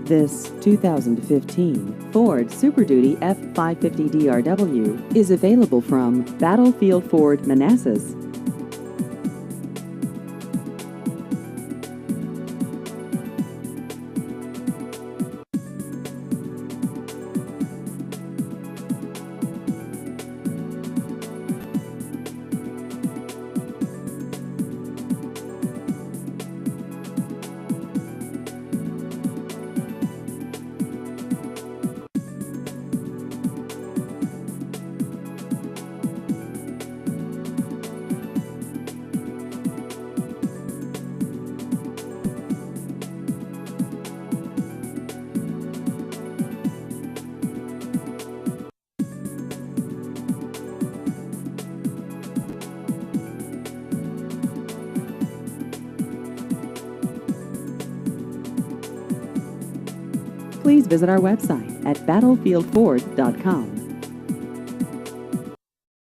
This 2015 Ford Super Duty F550 DRW is available from Battlefield Ford Manassas. Please visit our website at battlefieldford.com.